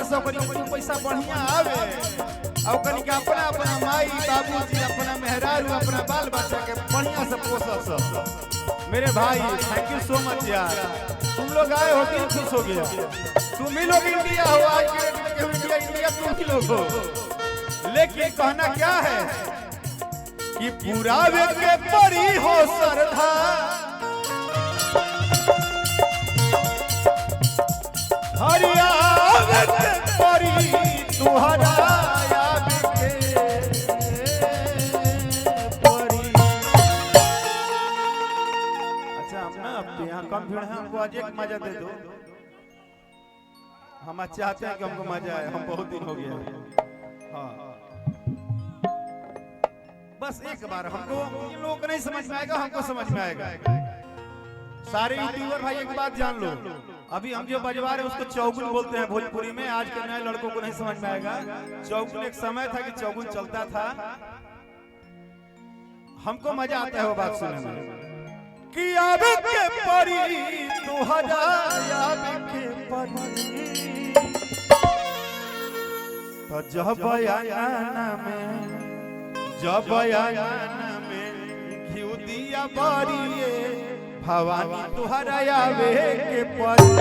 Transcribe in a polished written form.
से पैसा बढ़िया आवे और कनी के अपना अपना माई बाबूजी अपना मेहरारू अपना बाल बच्चा के बढ़िया से पोसस। मेरे भाई थैंक यू सो मच यार, तुम लोग आए हो दिल खुश हो गया। तुम ही लोग इंडिया हो, आज के डेट में इंडिया इंडिया तुम ही लोग हो। लेकिन कहना क्या है कि पूरा के परी हो श्रद्धा, हरिया परी तुहरा कम भीड़ है, हमको आज एक मजा दे दो। हम चाहते हैं कि हमको मजा आए, हम बहुत दिन हो गया। हाँ बस एक बार, हमको इन लोगों को नहीं समझ में आएगा, हमको समझ में आएगा। सारे यूट्यूबर भाई एक बात जान लो, अभी हम जो बजवा रहे हैं उसको चौगुन बोलते हैं भोजपुरी में। आज के नए लड़कों को नहीं समझ में आएगा। चौगुन एक समय था कि चौगुन चलता था। हमको मजा आता है वो बात सुनने में कि आवे के परी तुहरा आवे के परी, तो जब आयाना में घिउ दिया बारिए भवानी तुहरा आवे के परी।